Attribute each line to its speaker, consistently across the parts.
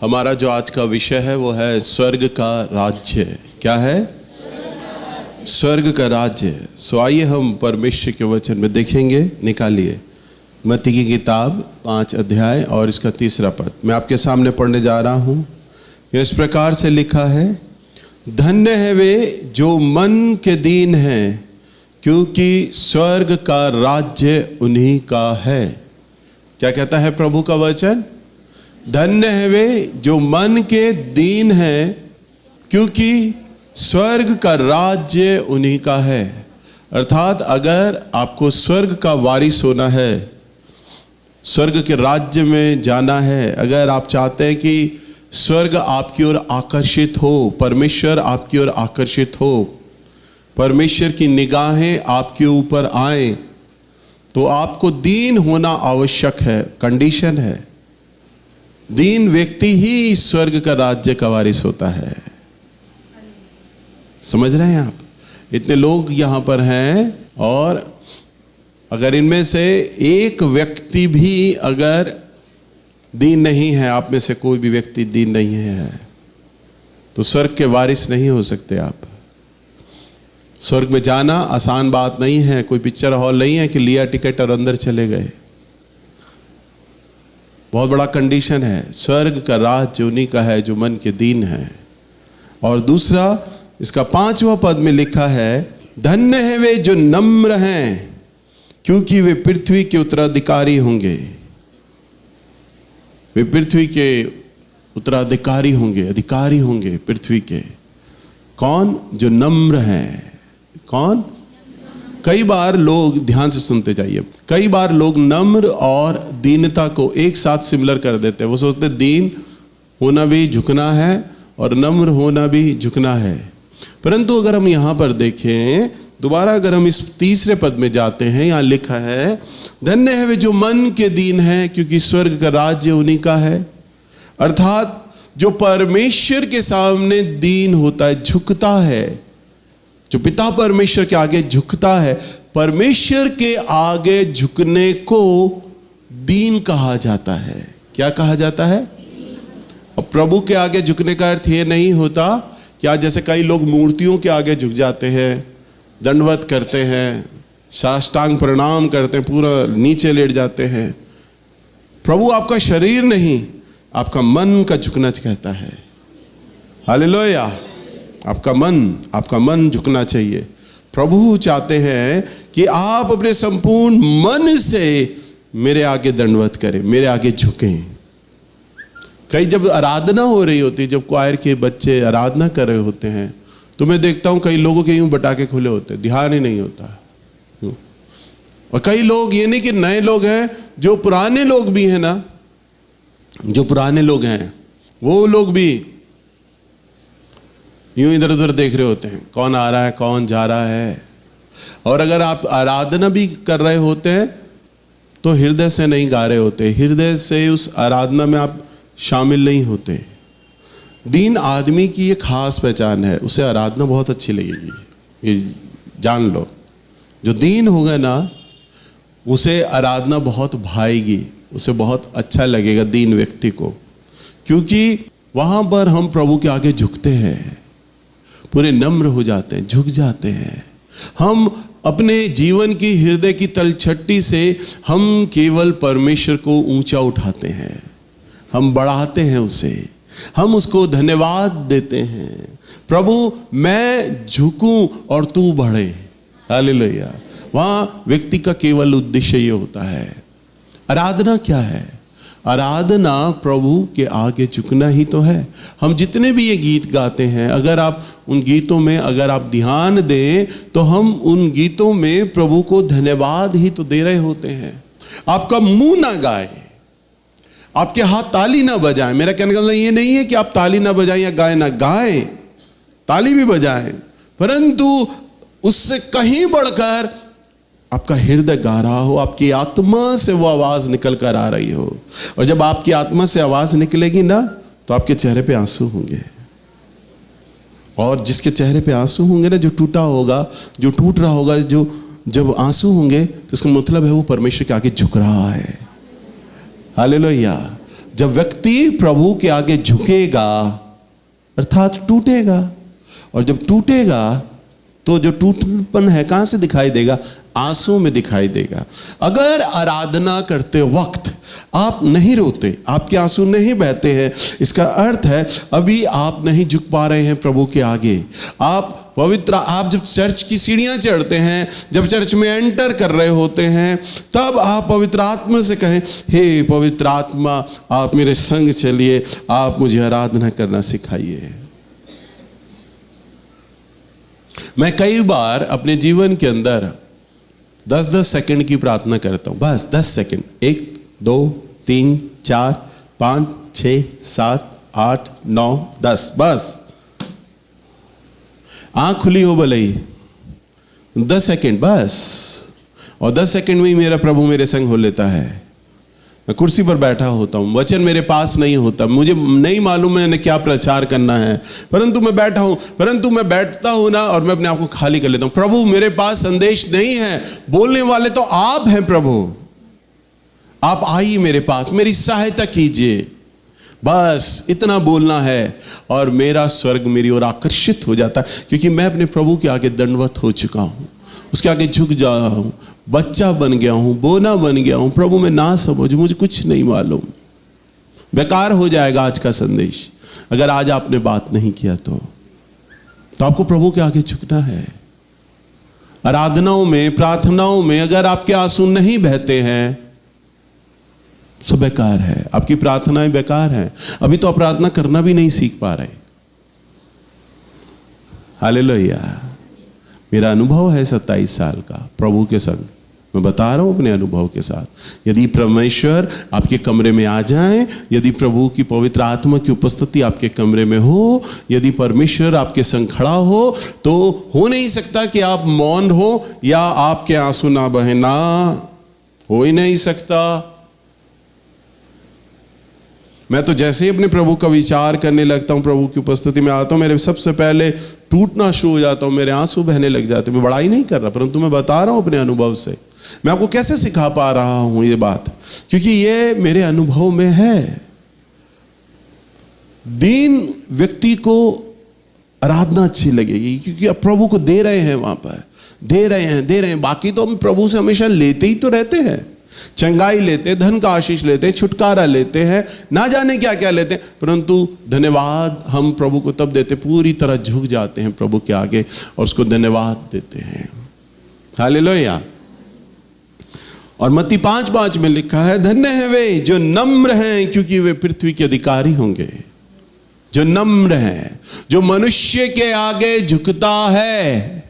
Speaker 1: हमारा जो आज का विषय है वो है स्वर्ग का राज्य। क्या है? स्वर्ग का राज्य। सो आइए हम परमेश्वर के वचन में देखेंगे। निकालिए मत्ती की किताब 5 अध्याय और इसका 3 पद मैं आपके सामने पढ़ने जा रहा हूँ। इस प्रकार से लिखा है, धन्य है वे जो मन के दीन हैं, क्योंकि स्वर्ग का राज्य उन्हीं का है। क्या कहता है प्रभु का वचन? धन्य है वे जो मन के दीन हैं, क्योंकि स्वर्ग का राज्य उन्हीं का है। अर्थात अगर आपको स्वर्ग का वारिस होना है, स्वर्ग के राज्य में जाना है, अगर आप चाहते हैं कि स्वर्ग आपकी ओर आकर्षित हो, परमेश्वर आपकी ओर आकर्षित हो, परमेश्वर की निगाहें आपके ऊपर आए, तो आपको दीन होना आवश्यक है, कंडीशन है। दीन व्यक्ति ही स्वर्ग का राज्य का वारिस होता है। समझ रहे हैं आप? इतने लोग यहां पर हैं और अगर इनमें से एक व्यक्ति भी अगर दीन नहीं है, आप में से कोई भी व्यक्ति दीन नहीं है, तो स्वर्ग के वारिस नहीं हो सकते आप। स्वर्ग में जाना आसान बात नहीं है। कोई पिक्चर हॉल नहीं है कि लिया टिकट और अंदर चले गए। बहुत बड़ा कंडीशन है। स्वर्ग का राज्य उन्हीं का है जो मन के दीन है। और दूसरा, इसका 5वां पद में लिखा है, धन्य है वे जो नम्र हैं, क्योंकि वे पृथ्वी के उत्तराधिकारी होंगे। वे पृथ्वी के उत्तराधिकारी होंगे, अधिकारी होंगे पृथ्वी के। कौन? जो नम्र हैं। कौन? कई बार लोग, ध्यान से सुनते जाइए, कई बार लोग नम्र और दीनता को एक साथ सिमिलर कर देते हैं। वो सोचते दीन होना भी झुकना है और नम्र होना भी झुकना है। परंतु अगर हम यहाँ पर देखें दोबारा, अगर हम इस 3 पद में जाते हैं, यहाँ लिखा है, धन्य है वे जो मन के दीन हैं, क्योंकि स्वर्ग का राज्य उन्हीं का है। अर्थात जो परमेश्वर के सामने दीन होता है, झुकता है, जो पिता परमेश्वर के आगे झुकता है, परमेश्वर के आगे झुकने को दीन कहा जाता है। क्या कहा जाता है? और प्रभु के आगे झुकने का अर्थ ये नहीं होता कि आज जैसे कई लोग मूर्तियों के आगे झुक जाते हैं, दंडवत करते हैं, साष्टांग प्रणाम करते हैं, पूरा नीचे लेट जाते हैं। प्रभु आपका शरीर नहीं, आपका मन का झुकना कहता है। हालेलुया। आपका मन झुकना चाहिए। प्रभु चाहते हैं कि आप अपने संपूर्ण मन से मेरे आगे दंडवत करें, मेरे आगे झुकें। कई जब आराधना हो रही होती है, जब क्वायर के बच्चे आराधना कर रहे होते हैं, तो मैं देखता हूं कई लोगों के यूं बटाके खुले होते हैं, ध्यान ही नहीं होता। और कई लोग, ये नहीं कि नए लोग हैं, जो पुराने लोग भी हैं ना, जो पुराने लोग हैं वो लोग भी यूं इधर उधर देख रहे होते हैं, कौन आ रहा है, कौन जा रहा है। और अगर आप आराधना भी कर रहे होते हैं तो हृदय से नहीं गा रहे होते, हृदय से उस आराधना में आप शामिल नहीं होते। दीन आदमी की ये खास पहचान है, उसे आराधना बहुत अच्छी लगेगी, ये जान लो। जो दीन होगा ना, उसे आराधना बहुत भाएगी, उसे बहुत अच्छा लगेगा दीन व्यक्ति को, क्योंकि वहां पर हम प्रभु के आगे झुकते हैं, पूरे नम्र हो जाते हैं, झुक जाते हैं। हम अपने जीवन की हृदय की तलछट्टी से हम केवल परमेश्वर को ऊंचा उठाते हैं, हम बढ़ाते हैं उसे, हम उसको धन्यवाद देते हैं। प्रभु मैं झुकूं और तू बढ़े। हालेलुया। वहां व्यक्ति का केवल उद्देश्य ये होता है। आराधना क्या है? आराधना प्रभु के आगे झुकना ही तो है। हम जितने भी ये गीत गाते हैं, अगर आप उन गीतों में अगर आप ध्यान दें, तो हम उन गीतों में प्रभु को धन्यवाद ही तो दे रहे होते हैं। आपका मुंह ना गाए, आपके हाथ ताली ना बजाएं। मेरा कहने का मतलब ये नहीं है कि आप ताली ना बजाएं या गाए ना गाएं, ताली भी बजाएं, परंतु उससे कहीं बढ़कर आपका हृदय गा रहा हो, आपकी आत्मा से वो आवाज निकल कर आ रही हो। और जब आपकी आत्मा से आवाज निकलेगी ना, तो आपके चेहरे पे आंसू होंगे। और जिसके चेहरे पे आंसू होंगे ना, जो टूटा होगा, जो टूट रहा होगा, जो जब आंसू होंगे, तो इसका मतलब है वो परमेश्वर के आगे झुक रहा है। हालेलुया। जब व्यक्ति प्रभु के आगे झुकेगा अर्थात टूटेगा, और जब टूटेगा तो जो टूटपन है कहां से दिखाई देगा? आंसू में दिखाई देगा। अगर आराधना करते वक्त आप नहीं रोते, आपके आंसू नहीं बहते हैं, इसका अर्थ है अभी आप नहीं झुक पा रहे हैं प्रभु के आगे। आप जब चर्च की सीढ़ियां चढ़ते हैं, जब चर्च में एंटर कर रहे होते हैं, तब आप पवित्र आत्मा से कहें, हे पवित्र आत्मा आप मेरे संग चलिए, आप मुझे आराधना करना सिखाइए। मैं कई बार अपने जीवन के अंदर 10-10 सेकंड की प्रार्थना करता हूं, बस 10 सेकंड, 1 2 3 4 5 6 7 8 9 10, बस आंख खुली हो भले ही 10 सेकंड बस, और 10 सेकंड में ही मेरा प्रभु मेरे संग हो लेता है। मैं कुर्सी पर बैठा होता हूँ, वचन मेरे पास नहीं होता, मुझे नहीं मालूम मैंने क्या प्रचार करना है, परंतु मैं बैठा हूँ, परंतु मैं बैठता हूँ ना और मैं अपने आप को खाली कर लेता हूँ। प्रभु मेरे पास संदेश नहीं है, बोलने वाले तो आप हैं प्रभु, आप आइए मेरे पास, मेरी सहायता कीजिए, बस इतना बोलना है और मेरा स्वर्ग मेरी ओर आकर्षित हो जाता है, क्योंकि मैं अपने प्रभु के आगे दंडवत हो चुका हूँ, उसके आगे झुक जाया हूँ, बच्चा बन गया हूँ, बोना बन गया हूँ। प्रभु मैं ना समझ, मुझे कुछ नहीं मालूम। बेकार हो जाएगा आज का संदेश अगर आज आपने बात नहीं किया तो आपको प्रभु के आगे झुकना है। आराधनाओं में, प्रार्थनाओं में अगर आपके आंसू नहीं बहते हैं, सब बेकार है, आपकी प्रार्थनाएं बेकार हैं। अभी तो आप प्रार्थना करना भी नहीं सीख पा रहे। हालेलुया। मेरा अनुभव है 27 साल का प्रभु के संग, मैं बता रहा हूं अपने अनुभव के साथ। यदि परमेश्वर आपके कमरे में आ जाए, यदि प्रभु की पवित्र आत्मा की उपस्थिति आपके कमरे में हो, यदि परमेश्वर आपके संग खड़ा हो, तो हो नहीं सकता कि आप मौन हो या आपके आंसू ना बहे, ना, हो ही नहीं सकता। मैं तो जैसे ही अपने प्रभु का विचार करने लगता हूँ, प्रभु की उपस्थिति में आता हूँ, मेरे सबसे पहले टूटना शुरू हो जाता हूँ, मेरे आंसू बहने लग जाते हैं। मैं बड़ाई नहीं कर रहा, परंतु मैं बता रहा हूँ अपने अनुभव से। मैं आपको कैसे सिखा पा रहा हूँ ये बात, क्योंकि ये मेरे अनुभव में है। दीन व्यक्ति को आराधना अच्छी लगेगी, क्योंकि अब प्रभु को दे रहे हैं, वहां पर दे रहे हैं। बाकी तो हम प्रभु से हमेशा लेते ही तो रहते हैं, चंगाई लेते हैं, धन का आशीष लेते हैं, छुटकारा लेते हैं, ना जाने क्या क्या लेते हैं, परंतु धन्यवाद हम प्रभु को तब देते, पूरी तरह झुक जाते हैं प्रभु के आगे और उसको धन्यवाद देते हैं। हालेलुया। और मत्ती 5:5 में लिखा है, धन्य है वे जो नम्र हैं, क्योंकि वे पृथ्वी के अधिकारी होंगे। जो नम्र है, जो मनुष्य के आगे झुकता है,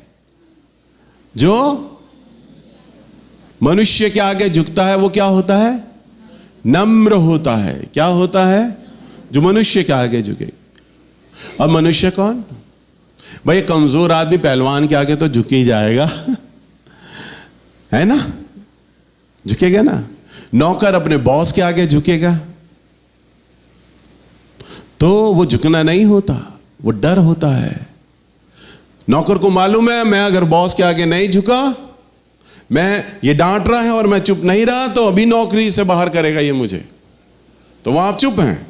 Speaker 1: जो मनुष्य के आगे झुकता है, वो क्या होता है? नम्र होता है। क्या होता है? जो मनुष्य के आगे झुके। अब मनुष्य कौन? भाई कमजोर आदमी पहलवान के आगे तो झुक ही जाएगा, है ना? झुकेगा ना। नौकर अपने बॉस के आगे झुकेगा, तो वो झुकना नहीं होता, वो डर होता है। नौकर को मालूम है, मैं अगर बॉस के आगे नहीं झुका, मैं ये डांट रहा है और मैं चुप नहीं रहा, तो अभी नौकरी से बाहर करेगा ये मुझे, तो वहां आप चुप हैं,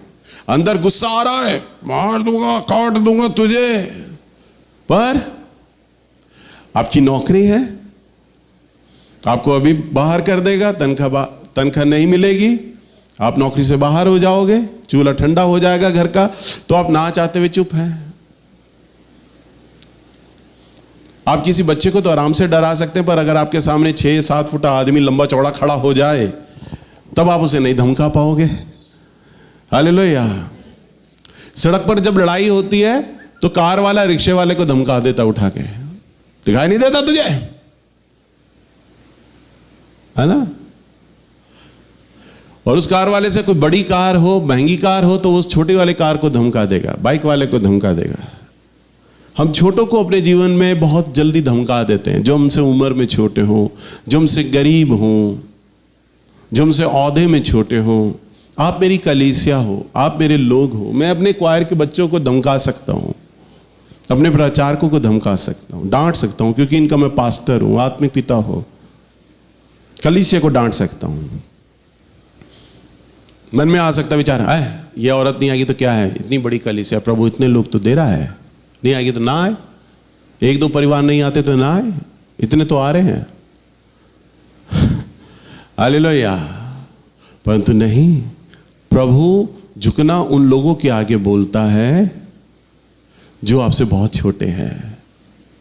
Speaker 1: अंदर गुस्सा आ रहा है, मार दूंगा, काट दूंगा तुझे, पर आपकी नौकरी है, आपको अभी बाहर कर देगा, तनख्वाह नहीं मिलेगी, आप नौकरी से बाहर हो जाओगे, चूल्हा ठंडा हो जाएगा घर का, तो आप ना चाहते हुए चुप हैं। आप किसी बच्चे को तो आराम से डरा सकते हैं, पर अगर आपके सामने 6-7 फुट आदमी लंबा चौड़ा खड़ा हो जाए, तब आप उसे नहीं धमका पाओगे। हालेलुया। सड़क पर जब लड़ाई होती है तो कार वाला रिक्शे वाले को धमका देता उठा के, दिखाई नहीं देता तुझे, है ना? और उस कार वाले से कोई बड़ी कार हो, महंगी कार हो, तो उस छोटी वाले कार को धमका देगा, बाइक वाले को धमका देगा। हम छोटों को अपने जीवन में बहुत जल्दी धमका देते हैं, जो हमसे उम्र में छोटे हों, जो हमसे गरीब हों, जो हमसे औहदे में छोटे हों। आप मेरी कलीसिया हो, आप मेरे लोग हो, मैं अपने क्वायर के बच्चों को धमका सकता हूँ, अपने प्रचारकों को धमका सकता हूँ, डांट सकता हूँ, क्योंकि इनका मैं पास्टर हूँ, आत्मिक पिता हो, कलीसिया को डांट सकता हूँ। मन में आ सकता विचार, है ये औरत नहीं आएगी तो क्या है, इतनी बड़ी कलीसिया, प्रभु इतने लोग तो दे रहा है, नहीं आएगी तो ना आए, एक दो परिवार नहीं आते तो ना आए, इतने तो आ रहे हैं। हालेलुया। परंतु नहीं, प्रभु झुकना उन लोगों के आगे बोलता है जो आपसे बहुत छोटे हैं।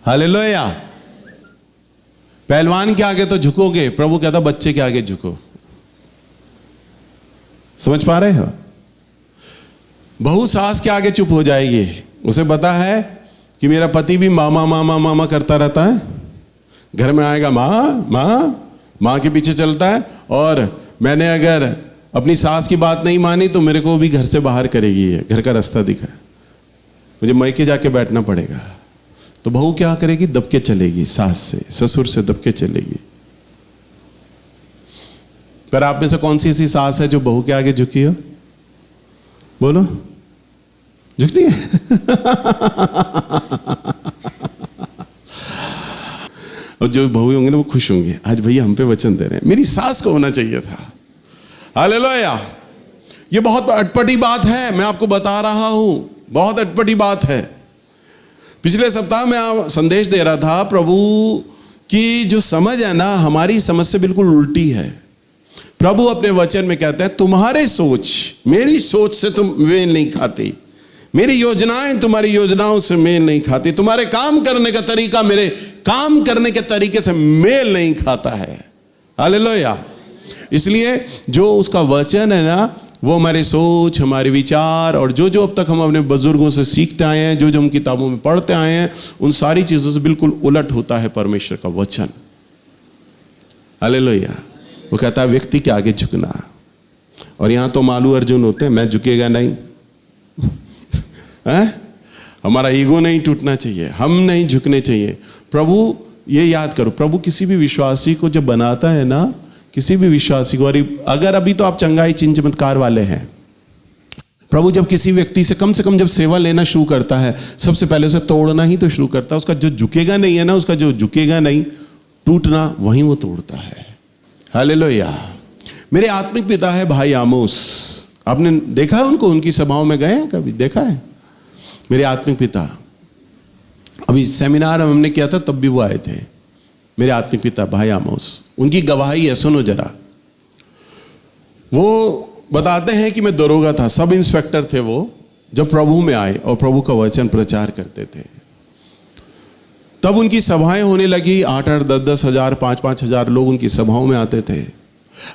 Speaker 1: हालेलुया। पहलवान के आगे तो झुकोगे, प्रभु कहता बच्चे के आगे झुको। समझ पा रहे हो? बहू सास के आगे चुप हो जाएगी, उसे पता है कि मेरा पति भी मामा मामा मामा करता रहता है, घर में आएगा माँ माँ माँ के पीछे चलता है, और मैंने अगर अपनी सास की बात नहीं मानी तो मेरे को भी घर से बाहर करेगी, है घर का रास्ता दिखा, मुझे मैके जाके बैठना पड़ेगा। तो बहू क्या करेगी, दबके चलेगी, सास से ससुर से दबके चलेगी। पर आप में से कौन सी ऐसी सास है जो बहू के आगे झुकी हो? बोलो, झुकती है? और जो बहू होंगे ना वो खुश होंगे, आज भैया हम पे वचन दे रहे हैं, मेरी सास को होना चाहिए था। हालेलुया। ये बहुत अटपटी बात है, मैं आपको बता रहा हूं, बहुत अटपटी बात है। पिछले सप्ताह में संदेश दे रहा था, प्रभु की जो समझ है ना हमारी समझ से बिल्कुल उल्टी है। प्रभु अपने वचन में कहते हैं तुम्हारे सोच मेरी सोच से तुम मेल नहीं खाती, मेरी योजनाएं तुम्हारी योजनाओं से मेल नहीं खाती, तुम्हारे काम करने का तरीका मेरे काम करने के तरीके से मेल नहीं खाता है। हालेलुया। इसलिए जो उसका वचन है ना, वो हमारी सोच, हमारे विचार और जो जो अब तक हम अपने बुजुर्गों से सीखते आए हैं, जो जो हम किताबों में पढ़ते आए हैं, उन सारी चीज़ों से बिल्कुल उलट होता है परमेश्वर का वचन। हालेलुया। वो कहता है व्यक्ति के आगे झुकना, और यहाँ तो मालू अर्जुन होते हैं, मैं झुकेगा नहीं। हमारा ईगो नहीं टूटना चाहिए, हम नहीं झुकने चाहिए। प्रभु ये याद करो, प्रभु किसी भी विश्वासी को जब बनाता है ना, किसी भी विश्वासी को, अगर अभी तो आप चंगाई चिन्ह चमत्कार वाले हैं, प्रभु जब किसी व्यक्ति से कम जब सेवा लेना शुरू करता है, सबसे पहले उसे तोड़ना ही तो शुरू करता है। उसका जो झुकेगा नहीं है ना, उसका जो झुकेगा नहीं, टूटना, वहीं वो तोड़ता है। हालेलुया। मेरे आत्मिक पिता है भाई आमोस, आपने देखा है उनको, उनकी सभाओं में गए हैं कभी, देखा है? मेरे आत्मिक पिता, अभी सेमिनार हमने किया था तब भी वो आए थे, मेरे आत्मिक पिता भाई आमोस। उनकी गवाही है, सुनो जरा। वो बताते हैं कि मैं दरोगा था, सब इंस्पेक्टर थे वो, जब प्रभु में आए और प्रभु का वचन प्रचार करते थे। तब उनकी सभाएं होने लगी, 8-8, 10-10 हजार, 5-5 हजार लोग उनकी सभाओं में आते थे।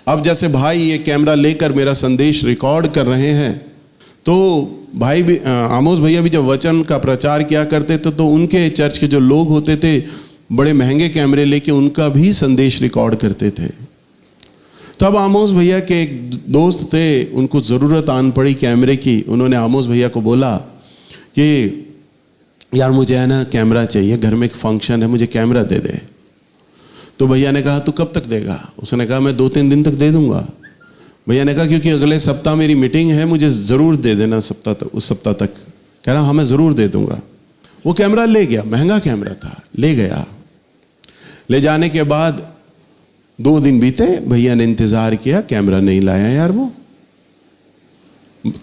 Speaker 1: अब जैसे भाई ये कैमरा लेकर मेरा संदेश रिकॉर्ड कर रहे हैं, तो भाई भी आमोस भैया भी जब वचन का प्रचार किया करते थे, तो उनके चर्च के जो लोग होते थे बड़े महंगे कैमरे लेके उनका भी संदेश रिकॉर्ड करते थे। तब आमोस भैया के एक दोस्त थे, उनको ज़रूरत आन पड़ी कैमरे की। उन्होंने आमोस भैया को बोला कि यार मुझे है ना कैमरा चाहिए, घर में एक फंक्शन है, मुझे कैमरा दे दे। तो भैया ने कहा तू कब तक देगा? उसने कहा मैं 2-3 दिन तक दे दूंगा। भैया ने कहा क्योंकि अगले सप्ताह मेरी मीटिंग है, मुझे ज़रूर दे देना सप्ताह तक, उस सप्ताह तक। कह रहा हाँ मैं ज़रूर दे दूंगा। वो कैमरा ले गया, महंगा कैमरा था, ले गया। ले जाने के बाद 2 दिन बीते, भैया ने इंतज़ार किया, कैमरा नहीं लाया यार वो।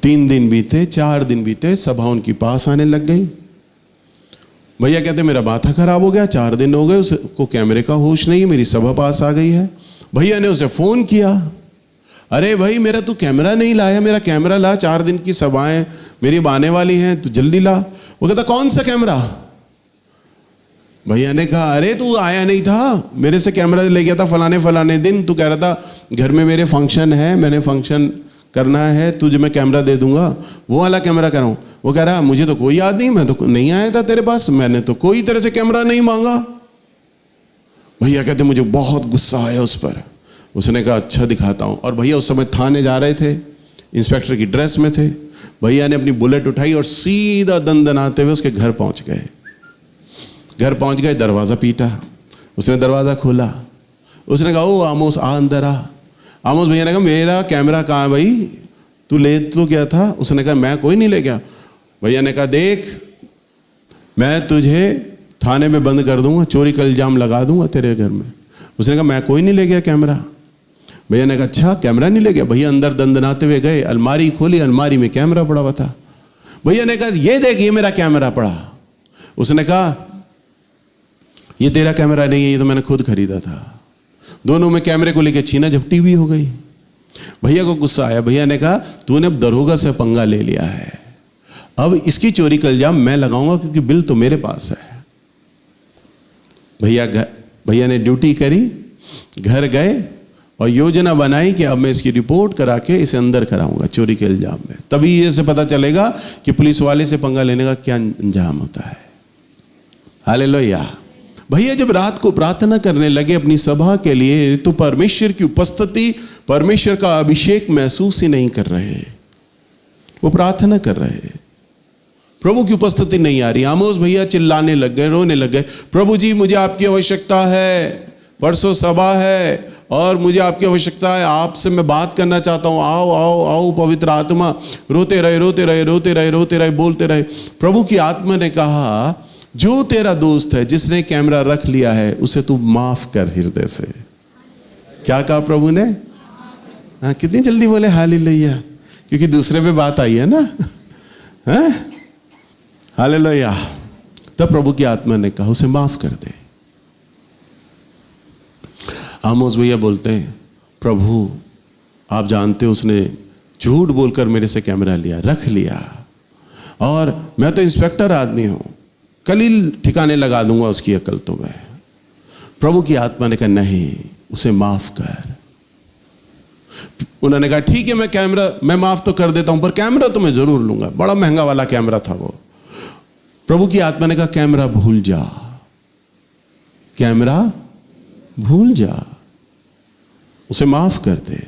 Speaker 1: 3 दिन बीते, 4 दिन बीते, सभा उनकी पास आने लग गई। भैया कहते मेरा माथा खराब हो गया, 4 दिन हो गए उसको कैमरे का होश नहीं, मेरी सभा पास आ गई है। भैया ने उसे फ़ोन किया, अरे भाई मेरा तू कैमरा नहीं लाया, मेरा कैमरा ला, 4 दिन की सभाएं मेरी आने वाली हैं, तू जल्दी ला। वो कहता कौन सा कैमरा? भैया ने कहा अरे तू आया नहीं था, मेरे से कैमरा ले गया था फलाने दिन, तू कह रहा था घर में मेरे फंक्शन है, मैंने फंक्शन करना है, तुझे मैं कैमरा दे दूंगा, वो वाला कैमरा कर रहा हूँ। वो कह रहा मुझे तो कोई याद नहीं, मैं तो नहीं आया था तेरे पास, मैंने तो कोई तरह से कैमरा नहीं मांगा। भैया कहते मुझे बहुत गुस्सा आया उस पर। उसने कहा अच्छा दिखाता हूँ। और भैया उस समय थाने जा रहे थे, इंस्पेक्टर की ड्रेस में थे। भैया ने अपनी बुलेट उठाई और सीधा दंदनाते हुए उसके घर पहुँच गए। घर पहुँच गए, दरवाज़ा पीटा, उसने दरवाज़ा खोला, उसने कहा ओ आमोस आ अंदर आ। आमोस भैया ने कहा मेरा कैमरा कहाँ है भाई, तू ले तो क्या था? उसने कहा मैं कोई नहीं ले गया। भैया ने कहा देख मैं तुझे थाने में बंद कर दूंगा, चोरी का इल्ज़ाम लगा दूंगा तेरे घर में। उसने कहा मैं कोई नहीं ले गया कैमरा। भैया ने कहा अच्छा कैमरा नहीं ले गया? भैया अंदर दंदनाते हुए गए, अलमारी खोली, अलमारी में कैमरा पड़ा हुआ था। भैया ने कहा ये देख ये मेरा कैमरा पड़ा। उसने कहा ये तेरा कैमरा नहीं है, ये तो मैंने खुद खरीदा था। दोनों में कैमरे को लेकर छीना झपटी भी हो गई। भैया को गुस्सा आया। भैया ने कहा तूने अब दरोगा से पंगा ले लिया है, अब इसकी चोरी का इल्जाम मैं लगाऊंगा क्योंकि बिल तो मेरे पास है। भैया ने ड्यूटी करी, घर गए और योजना बनाई कि अब मैं इसकी रिपोर्ट करा के इसे अंदर कराऊंगा चोरी के इल्जाम में। तभी ये से पता चलेगा कि पुलिस वाले से पंगा लेने का क्या अंजाम होता है। हालेलुया। भैया जब रात को प्रार्थना करने लगे अपनी सभा के लिए, तो परमेश्वर की उपस्थिति, परमेश्वर का अभिषेक महसूस ही नहीं कर रहे। वो प्रार्थना कर रहे, प्रभु की उपस्थिति नहीं आ रही। आमोस भैया चिल्लाने लग गए, रोने लग गए, प्रभु जी मुझे आपकी आवश्यकता है, परसों सभा है और मुझे आपकी आवश्यकता है, आपसे मैं बात करना चाहता हूँ, आओ आओ आओ पवित्र आत्मा। रोते रहे रोते रहे रोते रहे रोते रहे, बोलते रहे। प्रभु की आत्मा ने कहा जो तेरा दोस्त है जिसने कैमरा रख लिया है उसे तू माफ कर हृदय से। क्या कहा प्रभु ने? हाँ, कितनी जल्दी बोले हालेलुया, क्योंकि दूसरे पे बात आई है ना। हाँ? हालेलुया। तब प्रभु की आत्मा ने कहा उसे माफ कर दे। आमोस भैया बोलते हैं प्रभु आप जानते हो उसने झूठ बोलकर मेरे से कैमरा लिया, रख लिया, और मैं तो इंस्पेक्टर आदमी हूं, कल ही ठिकाने लगा दूंगा उसकी अकल तो मैं। प्रभु की आत्मा ने कहा नहीं, उसे माफ कर। उन्होंने कहा ठीक है मैं माफ तो कर देता हूं, पर कैमरा तो मैं जरूर लूंगा। बड़ा महंगा वाला कैमरा था वो। प्रभु की आत्मा ने कहा कैमरा भूल जा, कैमरा भूल जा, उसे माफ कर दे।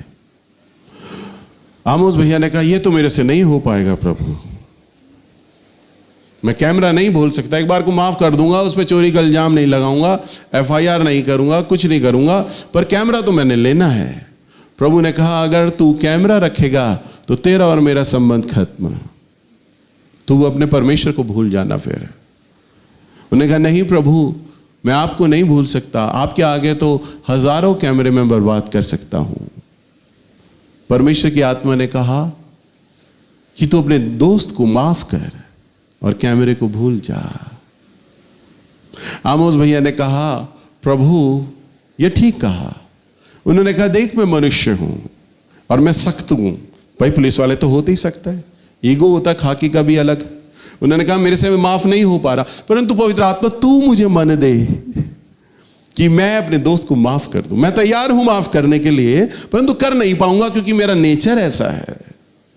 Speaker 1: आमोस भैया ने कहा यह तो मेरे से नहीं हो पाएगा प्रभु, मैं कैमरा नहीं भूल सकता। एक बार को माफ कर दूंगा, उस पर चोरी का इल्जाम नहीं लगाऊंगा, FIR नहीं करूंगा, कुछ नहीं करूंगा, पर कैमरा तो मैंने लेना है। प्रभु ने कहा अगर तू कैमरा रखेगा तो तेरा और मेरा संबंध खत्म, तू अपने परमेश्वर को भूल जाना। फिर उन्होंने कहा नहीं प्रभु मैं आपको नहीं भूल सकता, आपके आगे तो हजारों कैमरे में बर्बाद कर सकता हूं। परमेश्वर की आत्मा ने कहा कि तू अपने दोस्त को माफ कर और कैमरे को भूल जा। आमोस भैया ने कहा प्रभु ये ठीक कहा। उन्होंने कहा देख मैं मनुष्य हूं और मैं सख्त हूं। भाई पुलिस वाले तो होते ही सकता है, ईगो होता है, खाकी का भी अलग। उन्होंने कहा मेरे से माफ नहीं हो पा रहा, परंतु पवित्र आत्मा तू मुझे मन दे कि मैं अपने दोस्त को माफ कर दूं। मैं तैयार हूं माफ करने के लिए, परंतु कर नहीं पाऊंगा क्योंकि मेरा नेचर ऐसा है,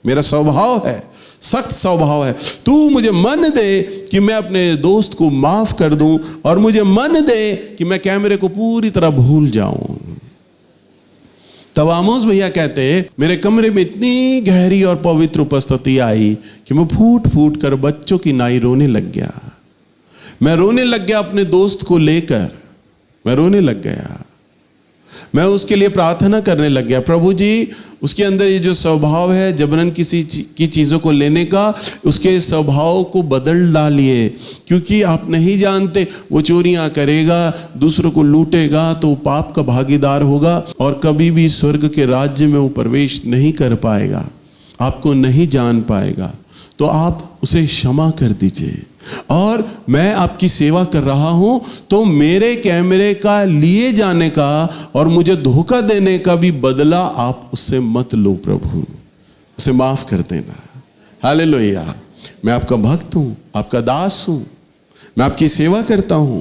Speaker 1: मेरा स्वभाव है, सख्त स्वभाव है। तू मुझे मन दे कि मैं अपने दोस्त को माफ कर दूं, और मुझे मन दे कि मैं कैमरे को पूरी तरह भूल जाऊं। तब आमोस भैया कहते मेरे कमरे में इतनी गहरी और पवित्र उपस्थिति आई कि मैं फूट फूट कर बच्चों की नाई रोने लग गया। मैं रोने लग गया अपने दोस्त को लेकर, मैं रोने लग गया। मैं उसके लिए प्रार्थना करने लग गया, प्रभु जी उसके अंदर ये जो स्वभाव है जबरन किसी की चीज़ों को लेने का, उसके स्वभाव को बदल डालिए, क्योंकि आप नहीं जानते वो चोरियां करेगा, दूसरों को लूटेगा, तो पाप का भागीदार होगा और कभी भी स्वर्ग के राज्य में वो प्रवेश नहीं कर पाएगा, आपको नहीं जान पाएगा। तो आप उसे क्षमा कर दीजिए, और मैं आपकी सेवा कर रहा हूं, तो मेरे कैमरे का लिए जाने का और मुझे धोखा देने का भी बदला आप उससे मत लो प्रभु, उसे माफ कर देना। हालेलुया। मैं आपका भक्त हूं, आपका दास हूं, मैं आपकी सेवा करता हूं,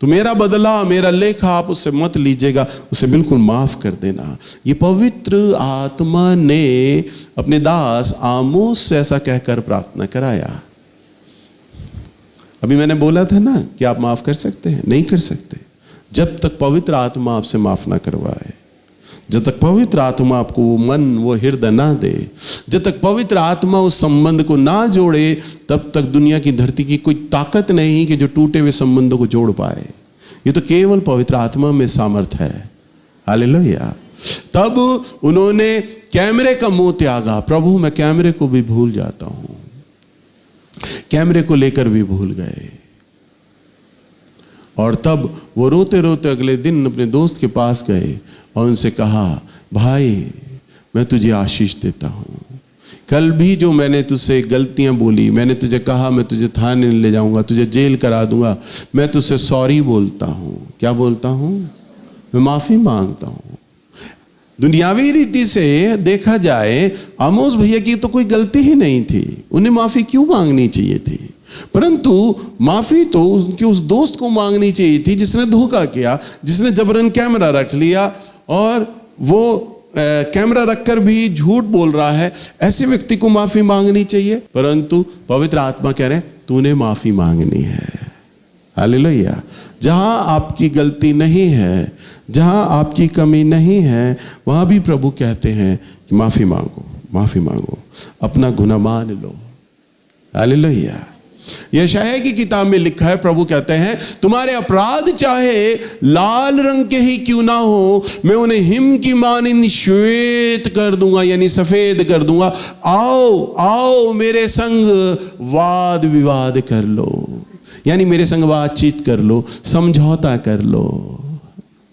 Speaker 1: तो मेरा बदला, मेरा लेखा आप उससे मत लीजिएगा, उसे बिल्कुल माफ कर देना। ये पवित्र आत्मा ने अपने दास आमोस से ऐसा कहकर प्रार्थना कराया। अभी मैंने बोला था ना कि आप माफ कर सकते हैं, नहीं कर सकते जब तक पवित्र आत्मा आपसे माफ ना करवाए, जब तक पवित्र आत्मा आपको वो मन, वो हृदय ना दे, जब तक पवित्र आत्मा उस संबंध को ना जोड़े, तब तक दुनिया की धरती की कोई ताकत नहीं कि जो टूटे हुए संबंधों को जोड़ पाए। ये तो केवल पवित्र आत्मा में सामर्थ है। हालेलुया। तब उन्होंने कैमरे का मोह त्यागा। प्रभु मैं कैमरे को भी भूल जाता हूं, कैमरे को लेकर भी भूल गए। और तब वो रोते रोते अगले दिन अपने दोस्त के पास गए और उनसे कहा, भाई मैं तुझे आशीष देता हूँ, कल भी जो मैंने तुझसे गलतियाँ बोली, मैंने तुझे कहा मैं तुझे थाने ले जाऊँगा, तुझे जेल करा दूँगा, मैं तुझसे सॉरी बोलता हूँ। क्या बोलता हूँ? मैं माफ़ी मांगता हूँ। दुनियावी रीति से देखा जाए आमोस भैया की तो कोई गलती ही नहीं थी, उन्हें माफ़ी क्यों मांगनी चाहिए थी? परंतु माफ़ी तो उनके उस दोस्त को मांगनी चाहिए थी जिसने धोखा किया, जिसने जबरन कैमरा रख लिया और वो कैमरा रखकर भी झूठ बोल रहा है। ऐसे व्यक्ति को माफ़ी मांगनी चाहिए, परंतु पवित्र आत्मा कह रहे हैं तूने माफ़ी मांगनी है। हालेलुया। जहाँ आपकी गलती नहीं है, जहाँ आपकी कमी नहीं है, वहाँ भी प्रभु कहते हैं कि माफ़ी मांगो, माफ़ी मांगो, अपना गुनाह मान लो। हालेलुया। यशायाह की किताब में लिखा है, प्रभु कहते हैं तुम्हारे अपराध चाहे लाल रंग के ही क्यों ना हो, मैं उन्हें हिम की मानिंद श्वेत कर दूंगा, यानी सफेद कर दूंगा। आओ आओ मेरे संग वाद विवाद कर लो, यानी मेरे संग बातचीत कर लो, समझौता कर लो।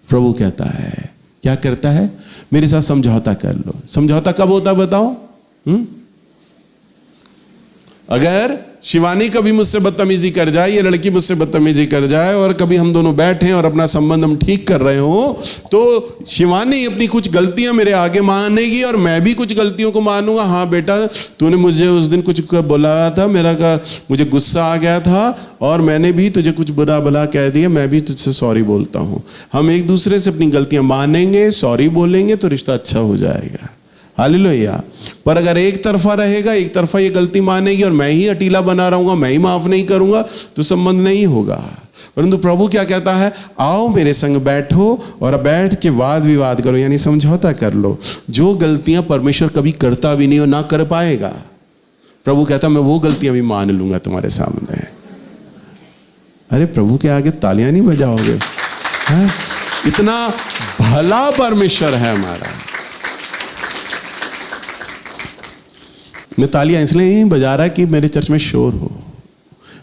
Speaker 1: प्रभु कहता है, क्या करता है? मेरे साथ समझौता कर लो। समझौता कब होता बताओ? अगर शिवानी कभी मुझसे बदतमीजी कर जाए, ये लड़की मुझसे बदतमीजी कर जाए और कभी हम दोनों बैठे और अपना संबंध हम ठीक कर रहे हो, तो शिवानी अपनी कुछ गलतियां मेरे आगे मानेगी और मैं भी कुछ गलतियों को मानूंगा। हाँ बेटा, तूने मुझे उस दिन कुछ बोला था, मुझे गुस्सा आ गया था और मैंने भी तुझे कुछ बुरा भला कह दिया, मैं भी तुझसे सॉरी बोलता हूँ। हम एक दूसरे से अपनी गलतियां मानेंगे, सॉरी बोलेंगे तो रिश्ता अच्छा हो जाएगा। हालेलुया। पर अगर एक तरफा रहेगा, एक तरफा ये गलती मानेगी और मैं ही अटीला बना रहूंगा, मैं ही माफ नहीं करूंगा, तो संबंध नहीं होगा। परंतु प्रभु क्या कहता है? आओ मेरे संग बैठो और बैठ के वाद विवाद करो, यानी समझौता कर लो। जो गलतियां परमेश्वर कभी करता भी नहीं और ना कर पाएगा, प्रभु कहता मैं वो गलतियां भी मान लूंगा तुम्हारे सामने। अरे प्रभु के आगे तालियां नहीं बजाओगे? इतना भला परमेश्वर है हमारा। मैं तालियां इसलिए नहीं बजा रहा कि मेरे चर्च में शोर हो।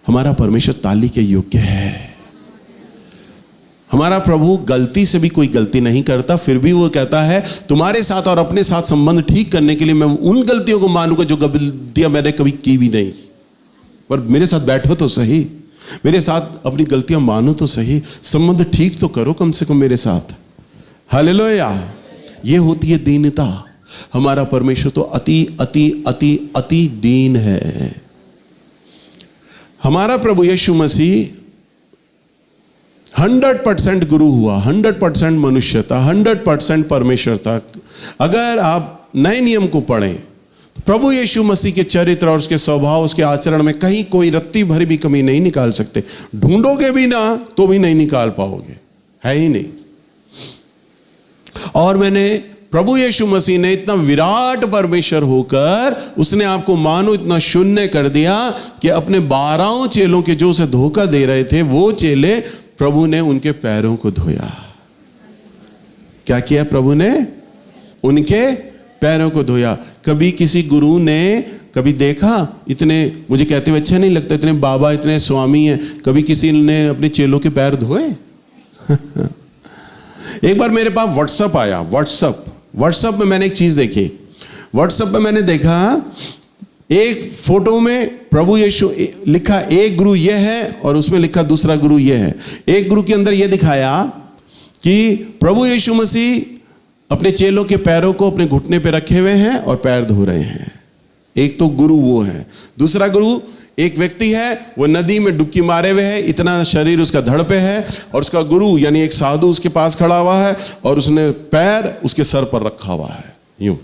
Speaker 1: हमारा परमेश्वर ताली के योग्य है। हमारा प्रभु गलती से भी कोई गलती नहीं करता, फिर भी वो कहता है तुम्हारे साथ और अपने साथ संबंध ठीक करने के लिए मैं उन गलतियों को मानूंगा जो गलतियां मैंने कभी की भी नहीं। पर मेरे साथ बैठो तो सही, मेरे साथ अपनी गलतियां मानो तो सही, संबंध ठीक तो करो कम से कम मेरे साथ। हालेलुया। ये होती है दीनता। हमारा परमेश्वर तो अति अति अति अति दीन है। हमारा प्रभु यीशु मसीह 100% गुरु हुआ, 100% मनुष्य था, 100% परमेश्वर था। अगर आप नए नियम को पढ़ें तो प्रभु यीशु मसीह के चरित्र और उसके स्वभाव, उसके आचरण में कहीं कोई रत्ती भरी भी कमी नहीं निकाल सकते। ढूंढोगे भी ना तो भी नहीं निकाल पाओगे, है ही नहीं। और मैंने प्रभु यीशु मसीह ने इतना विराट परमेश्वर होकर उसने आपको मानो इतना शून्य कर दिया कि अपने 12 चेलों के जो उसे धोखा दे रहे थे, वो चेले प्रभु ने उनके पैरों को धोया। क्या किया प्रभु ने? उनके पैरों को धोया। कभी किसी गुरु ने कभी देखा, इतने मुझे कहते हुए अच्छा नहीं लगता, इतने बाबा इतने स्वामी हैं, कभी किसी ने अपने चेलों के पैर धोए? एक बार मेरे पास व्हाट्सएप आया। व्हाट्सएप में मैंने एक चीज देखी। व्हाट्सएप में मैंने देखा एक फोटो में प्रभु यीशु लिखा, एक गुरु ये है और उसमें लिखा दूसरा गुरु ये है। एक गुरु के अंदर ये दिखाया कि प्रभु यीशु मसीह अपने चेलों के पैरों को अपने घुटने पे रखे हुए हैं और पैर धो रहे हैं। एक तो गुरु वो है। दूसरा गुरु एक व्यक्ति है, वो नदी में डुबकी मारे हुए है, इतना शरीर उसका धड़ पे है, और उसका गुरु यानी एक साधु उसके पास खड़ा हुआ है और उसने पैर उसके सर पर रखा हुआ है, यूं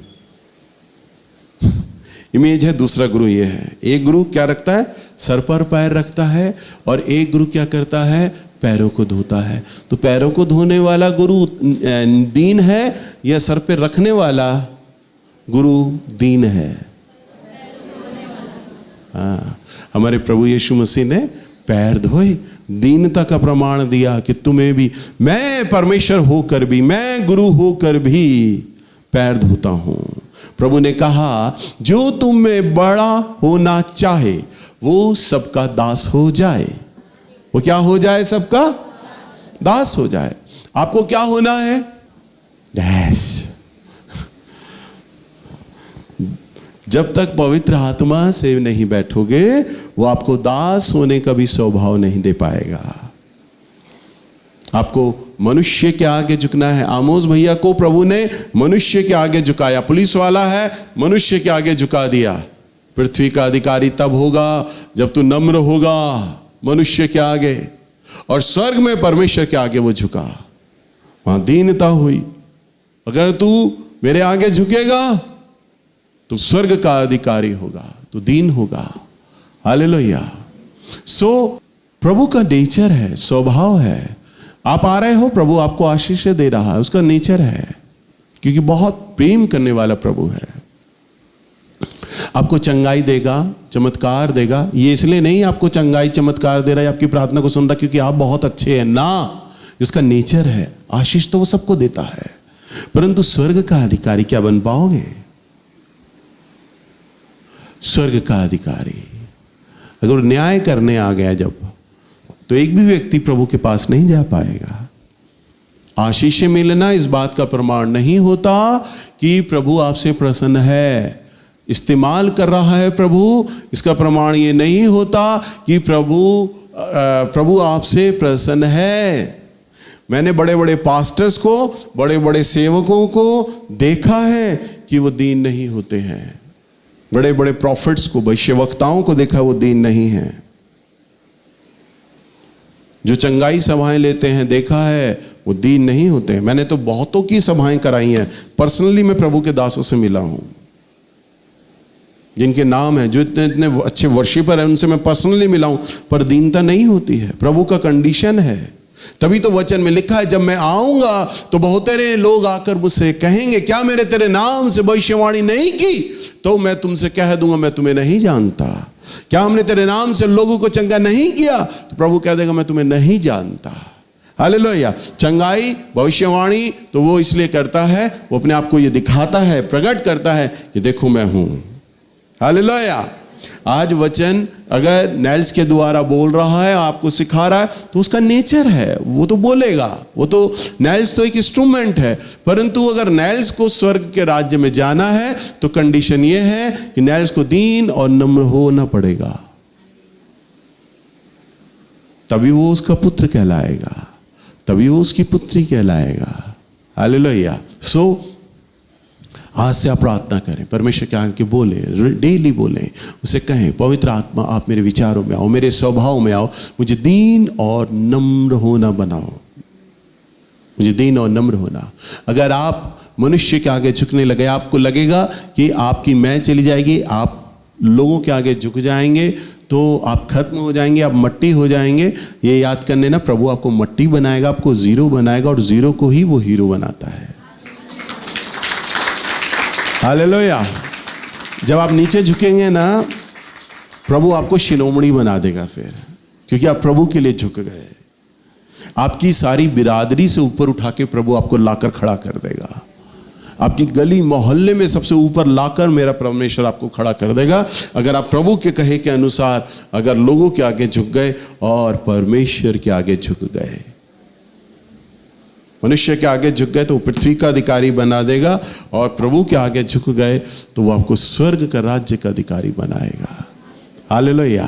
Speaker 1: इमेज है। दूसरा गुरु ये है। एक गुरु क्या रखता है? सर पर पैर रखता है, और एक गुरु क्या करता है? पैरों को धोता है। तो पैरों को धोने वाला गुरु दीन है या सर पे रखने वाला गुरु दीन है? हाँ, हमारे प्रभु यीशु मसीह ने पैर धोए, दीनता का प्रमाण दिया कि तुम्हें भी, मैं परमेश्वर होकर भी, मैं गुरु होकर भी पैर धोता हूं। प्रभु ने कहा जो तुम में बड़ा होना चाहे वो सबका दास हो जाए। वो क्या हो जाए? सबका दास हो जाए। आपको क्या होना है? दास। जब तक पवित्र आत्मा से नहीं बैठोगे, वो आपको दास होने का भी स्वभाव नहीं दे पाएगा। आपको मनुष्य के आगे झुकना है। आमोस भैया को प्रभु ने मनुष्य के आगे झुकाया। पुलिस वाला है, मनुष्य के आगे झुका दिया। पृथ्वी का अधिकारी तब होगा जब तू नम्र होगा मनुष्य के आगे, और स्वर्ग में परमेश्वर के आगे वो झुका, वहां दीनता हुई। अगर तू मेरे आगे झुकेगा तो स्वर्ग का अधिकारी होगा, तो दीन होगा। हालेलुया। सो प्रभु का नेचर है, स्वभाव है। आप आ रहे हो, प्रभु आपको आशीष दे रहा है, उसका नेचर है, क्योंकि बहुत प्रेम करने वाला प्रभु है। आपको चंगाई देगा, चमत्कार देगा। ये इसलिए नहीं आपको चंगाई चमत्कार दे रहा है, आपकी प्रार्थना को सुन रहा क्योंकि आप बहुत अच्छे हैं ना, उसका नेचर है। आशीष तो वो सबको देता है, परंतु स्वर्ग का अधिकारी क्या बन पाओगे? स्वर्ग का अधिकारी अगर न्याय करने आ गया जब, तो एक भी व्यक्ति प्रभु के पास नहीं जा पाएगा। आशीष मिलना इस बात का प्रमाण नहीं होता कि प्रभु आपसे प्रसन्न है, इस्तेमाल कर रहा है प्रभु। इसका प्रमाण ये नहीं होता कि प्रभु आपसे प्रसन्न है। मैंने बड़े बड़े पास्टर्स को, बड़े बड़े सेवकों को देखा है कि वो दीन नहीं होते हैं। बड़े बड़े प्रॉफिट्स को, भविष्यवक्ताओं को देखा, वो दीन नहीं है। जो चंगाई सभाएं लेते हैं देखा है, वो दीन नहीं होते हैं। मैंने तो बहुतों की सभाएं कराई हैं, पर्सनली मैं प्रभु के दासों से मिला हूं, जिनके नाम है, जो इतने इतने अच्छे वर्शिपर हैं, उनसे मैं पर्सनली मिला हूं, पर दीनता नहीं होती है। प्रभु का कंडीशन है। तभी तो वचन में लिखा है, जब मैं आऊंगा तो बहुतेरे लोग आकर मुझसे कहेंगे, क्या मेरे तेरे नाम से भविष्यवाणी नहीं की? तो मैं तुमसे कह दूंगा, मैं तुम्हें नहीं जानता। क्या हमने तेरे नाम से लोगों को चंगा नहीं किया? तो प्रभु कह देगा, मैं तुम्हें नहीं जानता। हालेलुया। चंगाई, भविष्यवाणी तो वो इसलिए करता है, वो अपने आप को ये दिखाता है, प्रकट करता है कि देखो मैं हूं। हालेलुया। आज वचन अगर नेल्स के द्वारा बोल रहा है, आपको सिखा रहा है, तो उसका नेचर है, वो तो बोलेगा। वो तो नेल्स तो एक इंस्ट्रूमेंट है, परंतु अगर नेल्स को स्वर्ग के राज्य में जाना है तो कंडीशन ये है कि नेल्स को दीन और नम्र होना पड़ेगा, तभी वो उसका पुत्र कहलाएगा, तभी वो उसकी पुत्री कहलाएगा। हालेलुया। सो आज से आप प्रार्थना करें, परमेश्वर के आगे बोले, डेली बोलें, उसे कहें, पवित्र आत्मा आप मेरे विचारों में आओ, मेरे स्वभाव में आओ, मुझे दीन और नम्र होना बनाओ, मुझे दीन और नम्र होना। अगर आप मनुष्य के आगे झुकने लगे, आपको लगेगा कि आपकी मैं चली जाएगी, आप लोगों के आगे झुक जाएंगे, तो आप खत्म हो जाएंगे, आप मट्टी हो जाएंगे। ये याद करने ना, प्रभु आपको मट्टी बनाएगा, आपको जीरो बनाएगा, और जीरो को ही वो हीरो बनाता है। हालेलुया। जब आप नीचे झुकेंगे ना, प्रभु आपको शिरोमणि बना देगा फिर, क्योंकि आप प्रभु के लिए झुक गए। आपकी सारी बिरादरी से ऊपर उठा के प्रभु आपको लाकर खड़ा कर देगा। आपकी गली मोहल्ले में सबसे ऊपर लाकर मेरा परमेश्वर आपको खड़ा कर देगा, अगर आप प्रभु के कहे के अनुसार, अगर लोगों के आगे झुक गए और परमेश्वर के आगे झुक गए। मनुष्य के आगे झुक गए तो पृथ्वी का अधिकारी बना देगा, और प्रभु के आगे झुक गए तो वो आपको स्वर्ग का राज्य का अधिकारी बनाएगा। हालेलुया।